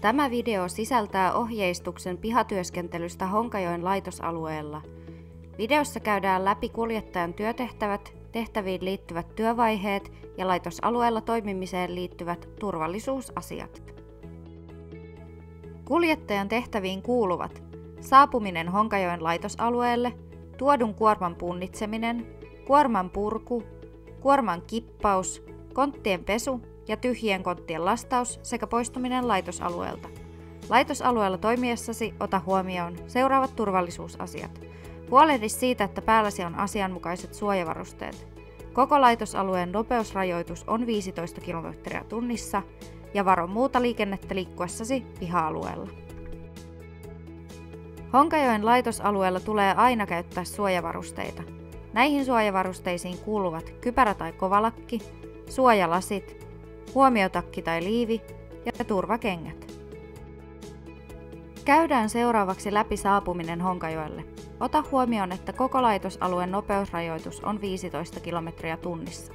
Tämä video sisältää ohjeistuksen pihatyöskentelystä Honkajoen laitosalueella. Videossa käydään läpi kuljettajan työtehtävät, tehtäviin liittyvät työvaiheet ja laitosalueella toimimiseen liittyvät turvallisuusasiat. Kuljettajan tehtäviin kuuluvat saapuminen Honkajoen laitosalueelle, tuodun kuorman punnitseminen, kuorman purku, kuorman kippaus, konttien pesu ja tyhjien konttien lastaus sekä poistuminen laitosalueelta. Laitosalueella toimiessasi ota huomioon seuraavat turvallisuusasiat. Huolehdi siitä, että päälläsi on asianmukaiset suojavarusteet. Koko laitosalueen nopeusrajoitus on 15 km tunnissa ja varo muuta liikennettä liikkuessasi piha-alueella. Honkajoen laitosalueella tulee aina käyttää suojavarusteita. Näihin suojavarusteisiin kuuluvat kypärä tai kovalakki, suojalasit, huomiotakki tai liivi ja turvakengät. Käydään seuraavaksi läpi saapuminen Honkajoelle. Ota huomioon, että koko laitosalueen nopeusrajoitus on 15 km tunnissa.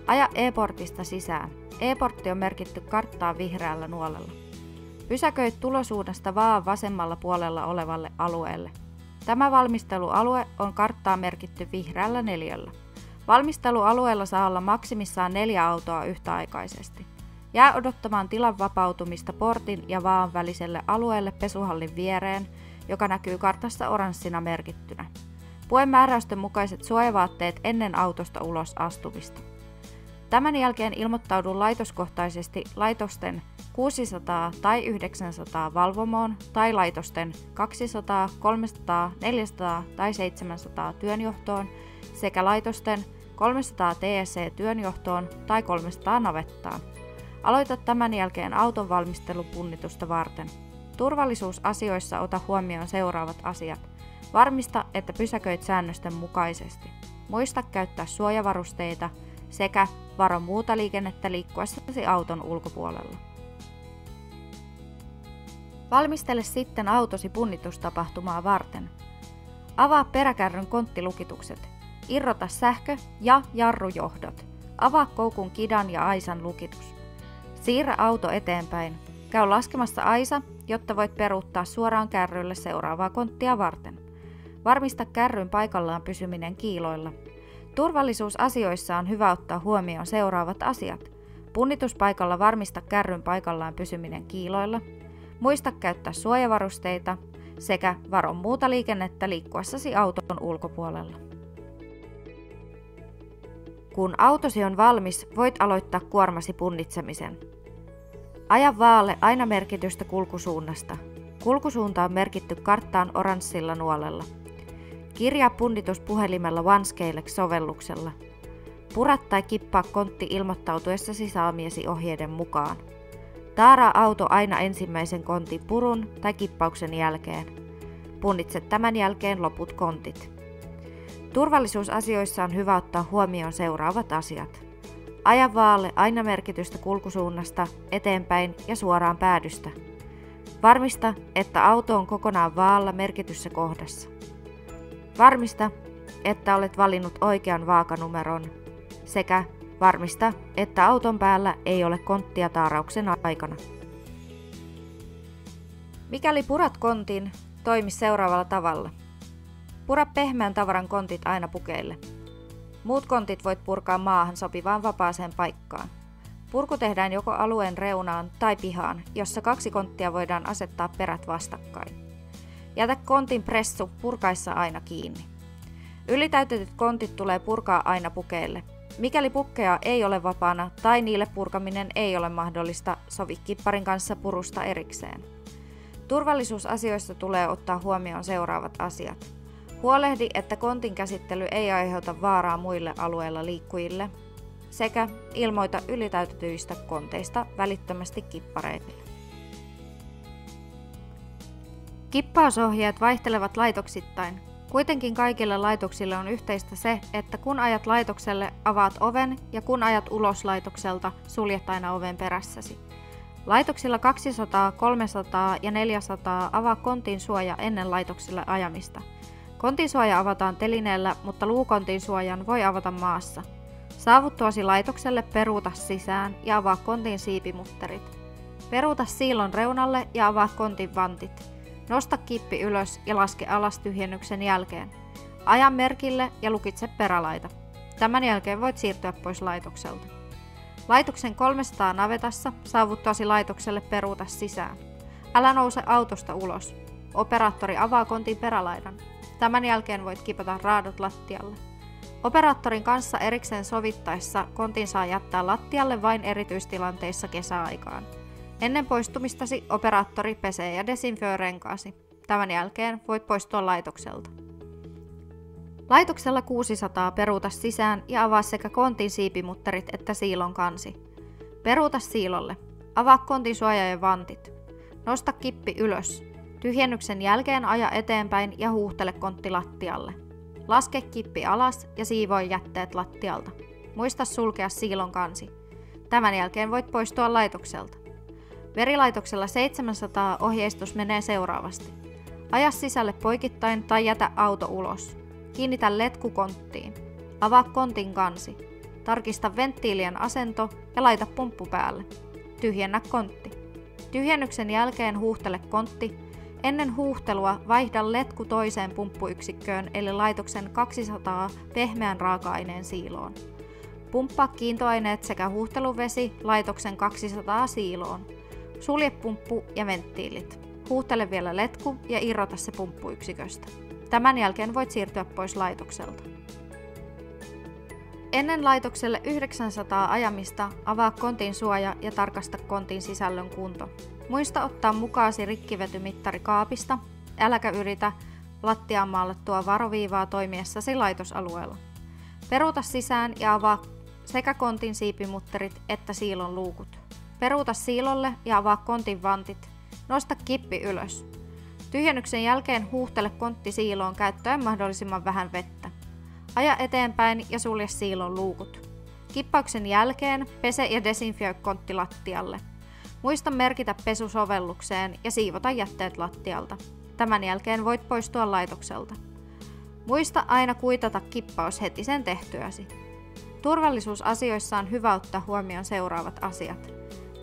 Aja e-portista sisään. E-portti on merkitty karttaan vihreällä nuolella. Pysäköi tulosuunnasta vaan vasemmalla puolella olevalle alueelle. Tämä valmistelualue on karttaan merkitty vihreällä neliöllä. Valmistelualueella saa olla maksimissaan 4 autoa yhtäaikaisesti. Jää odottamaan tilan vapautumista portin ja vaan väliselle alueelle pesuhallin viereen, joka näkyy kartassa oranssina merkittynä. Pue määräysten mukaiset suojavaatteet ennen autosta ulos astumista. Tämän jälkeen ilmoittaudu laitoskohtaisesti laitosten 600 tai 900 valvomoon tai laitosten 200, 300, 400 tai 700 työnjohtoon sekä laitosten 300 TSC-työnjohtoon tai 300 navettaan. Aloita tämän jälkeen auton valmistelupunnitusta varten. Turvallisuusasioissa ota huomioon seuraavat asiat. Varmista, että pysäköit säännösten mukaisesti. Muista käyttää suojavarusteita sekä varo muuta liikennettä liikkuessasi auton ulkopuolella. Valmistele sitten autosi punnitustapahtumaa varten. Avaa peräkärryn konttilukitukset. Irrota sähkö- ja jarrujohdot. Avaa koukun kidan ja aisan lukitus. Siirrä auto eteenpäin. Käy laskemassa aisa, jotta voit peruuttaa suoraan kärrylle seuraavaa konttia varten. Varmista kärryn paikallaan pysyminen kiiloilla. Turvallisuusasioissa on hyvä ottaa huomioon seuraavat asiat. Punnituspaikalla varmista kärryn paikallaan pysyminen kiiloilla. Muista käyttää suojavarusteita sekä varo muuta liikennettä liikkuessasi auton ulkopuolella. Kun autosi on valmis, voit aloittaa kuormasi punnitsemisen. Aja vaalle aina merkitystä kulkusuunnasta. Kulkusuunta on merkitty karttaan oranssilla nuolella. Kirjaa punnitus puhelimella OneScaleX-sovelluksella. Pura tai kippaa kontti ilmoittautuessasi saamiesi ohjeiden mukaan. Taaraa auto aina ensimmäisen kontin purun tai kippauksen jälkeen. Punnitse tämän jälkeen loput kontit. Turvallisuusasioissa on hyvä ottaa huomioon seuraavat asiat. Aja vaalle aina merkitystä kulkusuunnasta, eteenpäin ja suoraan päädystä. Varmista, että auto on kokonaan vaalla merkityssä kohdassa. Varmista, että olet valinnut oikean vaakanumeron. Sekä varmista, että auton päällä ei ole konttia taarauksen aikana. Mikäli purat kontin, toimi seuraavalla tavalla. Pura pehmeän tavaran kontit aina pukeille. Muut kontit voit purkaa maahan sopivaan vapaaseen paikkaan. Purku tehdään joko alueen reunaan tai pihaan, jossa 2 konttia voidaan asettaa perät vastakkain. Jätä kontin pressu purkaessa aina kiinni. Ylitäytetyt kontit tulee purkaa aina pukeille. Mikäli pukkeja ei ole vapaana tai niille purkaminen ei ole mahdollista, sovi kipparin kanssa purusta erikseen. Turvallisuusasioissa tulee ottaa huomioon seuraavat asiat. Huolehdi, että kontin käsittely ei aiheuta vaaraa muille alueella liikkujille sekä ilmoita ylitäytetyistä konteista välittömästi kippareille. Kippausohjeet vaihtelevat laitoksittain. Kuitenkin kaikille laitoksille on yhteistä se, että kun ajat laitokselle, avaat oven ja kun ajat ulos laitokselta, suljet aina oven perässäsi. Laitoksilla 200, 300 ja 400 avaa kontin suoja ennen laitokselle ajamista. Kontin suoja avataan telineellä, mutta luukontin suojan voi avata maassa. Saavuttuasi laitokselle peruuta sisään ja avaa kontin siipimutterit. Peruuta siilon reunalle ja avaa kontin vantit. Nosta kippi ylös ja laske alas tyhjennyksen jälkeen. Aja merkille ja lukitse perälaita. Tämän jälkeen voit siirtyä pois laitokselta. Laitoksen 300 navetassa saavuttuasi laitokselle peruuta sisään. Älä nouse autosta ulos. Operaattori avaa kontin perälaidan. Tämän jälkeen voit kipata raadot lattialle. Operaattorin kanssa erikseen sovittaessa kontin saa jättää lattialle vain erityistilanteissa kesäaikaan. Ennen poistumistasi operaattori pesee ja desinfioi renkaasi. Tämän jälkeen voit poistua laitokselta. Laitoksella 600 peruuta sisään ja avaa sekä kontin siipimutterit että siilon kansi. Peruuta siilolle. Avaa kontin suoja ja vantit. Nosta kippi ylös. Tyhjennyksen jälkeen aja eteenpäin ja huuhtele kontti lattialle. Laske kippi alas ja siivoi jätteet lattialta. Muista sulkea siilon kansi. Tämän jälkeen voit poistua laitokselta. Verilaitoksella 700 ohjeistus menee seuraavasti. Aja sisälle poikittain tai jätä auto ulos. Kiinnitä letku konttiin. Avaa kontin kansi. Tarkista venttiilien asento ja laita pumppu päälle. Tyhjennä kontti. Tyhjennyksen jälkeen huuhtele kontti. Ennen huuhtelua vaihda letku toiseen pumppuyksikköön eli laitoksen 200 pehmeän raaka-aineen siiloon. Pumppaa kiintoaineet sekä huuhteluvesi laitoksen 200 siiloon. Sulje pumppu ja venttiilit. Huuhtele vielä letku ja irrota se pumppuyksiköstä. Tämän jälkeen voit siirtyä pois laitokselta. Ennen laitokselle 900 ajamista avaa kontin suoja ja tarkasta kontin sisällön kunto. Muista ottaa mukaasi rikkivetymittari kaapista, äläkä yritä lattiaan maalattua varoviivaa toimiessasi laitosalueella. Peruuta sisään ja avaa sekä kontin siipimutterit että siilon luukut. Peruuta siilolle ja avaa kontin vantit. Nosta kippi ylös. Tyhjennyksen jälkeen huuhtele kontti siiloon käyttäen mahdollisimman vähän vettä. Aja eteenpäin ja sulje siilon luukut. Kippauksen jälkeen pese ja desinfioi kontti lattialle. Muista merkitä pesusovellukseen ja siivota jätteet lattialta. Tämän jälkeen voit poistua laitokselta. Muista aina kuitata kippaus heti sen tehtyäsi. Turvallisuusasioissa on hyvä ottaa huomioon seuraavat asiat.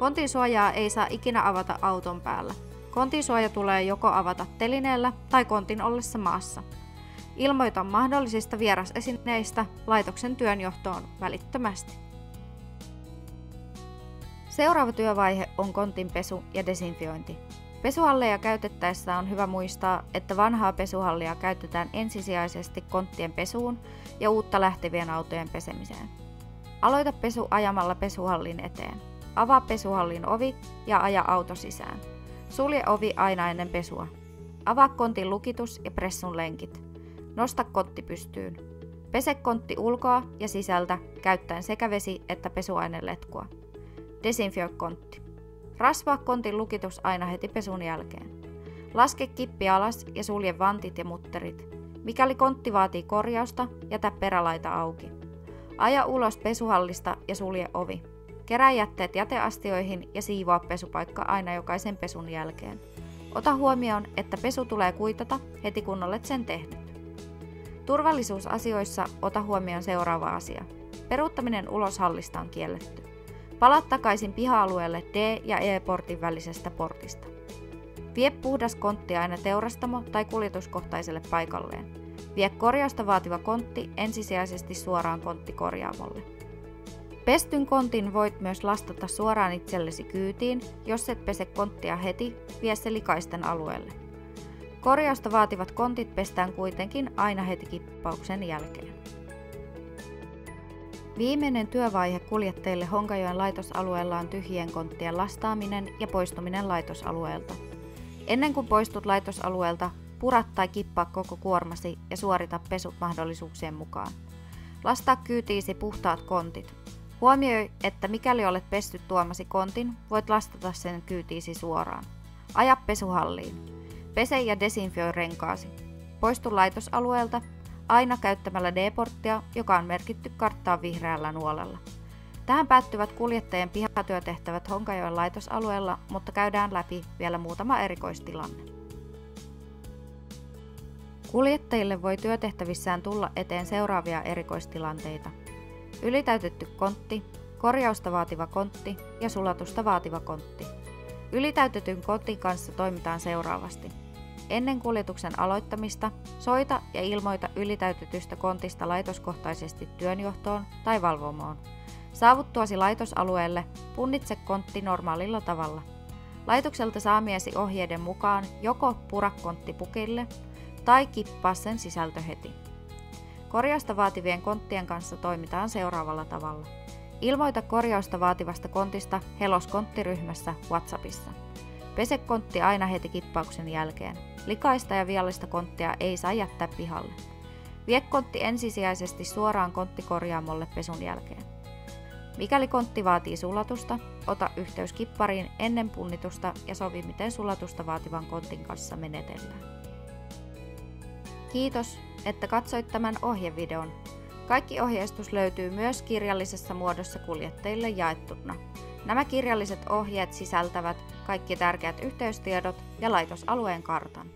Kontin suojaa ei saa ikinä avata auton päällä. Kontin suoja tulee joko avata telineellä tai kontin ollessa maassa. Ilmoita mahdollisista vierasesineistä laitoksen työnjohtoon välittömästi. Seuraava työvaihe on kontin pesu ja desinfiointi. Pesuhalleja käytettäessä on hyvä muistaa, että vanhaa pesuhallia käytetään ensisijaisesti konttien pesuun ja uutta lähtevien autojen pesemiseen. Aloita pesu ajamalla pesuhallin eteen. Avaa pesuhallin ovi ja aja auto sisään. Sulje ovi aina ennen pesua. Avaa kontin lukitus ja pressun lenkit. Nosta kontti pystyyn. Pese kontti ulkoa ja sisältä käyttäen sekä vesi- että pesuaineletkua. Desinfioi kontti. Rasvaa kontin lukitus aina heti pesun jälkeen. Laske kippi alas ja sulje vantit ja mutterit. Mikäli kontti vaatii korjausta, jätä perälaita auki. Aja ulos pesuhallista ja sulje ovi. Kerää jätteet jäteastioihin ja siivoa pesupaikka aina jokaisen pesun jälkeen. Ota huomioon, että pesu tulee kuitata heti kun olet sen tehnyt. Turvallisuusasioissa ota huomioon seuraava asia. Peruuttaminen ulos hallista on kielletty. Palaa takaisin piha-alueelle D- ja E-portin välisestä portista. Vie puhdas kontti aina teurastamo- tai kuljetuskohtaiselle paikalleen. Vie korjausta vaativa kontti ensisijaisesti suoraan konttikorjaamolle. Pestyn kontin voit myös lastata suoraan itsellesi kyytiin, jos et pese konttia heti, vie se likaisten alueelle. Korjausta vaativat kontit pestään kuitenkin aina heti kippauksen jälkeen. Viimeinen työvaihe kuljettajille Honkajoen laitosalueella on tyhjien konttien lastaaminen ja poistuminen laitosalueelta. Ennen kuin poistut laitosalueelta, pura tai kippaa koko kuormasi ja suorita pesut mahdollisuuksien mukaan. Lastaa kyytiisi puhtaat kontit. Huomioi, että mikäli olet pesty tuomasi kontin, voit lastata sen kyytiisi suoraan. Aja pesuhalliin. Pese ja desinfioi renkaasi. Poistu laitosalueelta aina käyttämällä D-porttia, joka on merkitty karttaan vihreällä nuolella. Tähän päättyvät kuljettajien pihatyötehtävät Honkajoen laitosalueella, mutta käydään läpi vielä muutama erikoistilanne. Kuljettajille voi työtehtävissään tulla eteen seuraavia erikoistilanteita. Ylitäytetty kontti, korjausta vaativa kontti ja sulatusta vaativa kontti. Ylitäytetyn kontin kanssa toimitaan seuraavasti. Ennen kuljetuksen aloittamista soita ja ilmoita ylitäytetystä kontista laitoskohtaisesti työnjohtoon tai valvomoon. Saavuttuasi laitosalueelle punnitse kontti normaalilla tavalla. Laitokselta saamiesi ohjeiden mukaan joko pura kontti pukille tai kippaa sen sisältö heti. Korjausta vaativien konttien kanssa toimitaan seuraavalla tavalla. Ilmoita korjausta vaativasta kontista Helos-konttiryhmässä WhatsAppissa. Pese kontti aina heti kippauksen jälkeen. Likaista ja viallista konttia ei saa jättää pihalle. Vie kontti ensisijaisesti suoraan konttikorjaamolle pesun jälkeen. Mikäli kontti vaatii sulatusta, ota yhteys kippariin ennen punnitusta ja sovi miten sulatusta vaativan kontin kanssa menetellään. Kiitos, että katsoit tämän ohjevideon. Kaikki ohjeistus löytyy myös kirjallisessa muodossa kuljettajille jaettuna. Nämä kirjalliset ohjeet sisältävät kaikki tärkeät yhteystiedot ja laitosalueen kartan.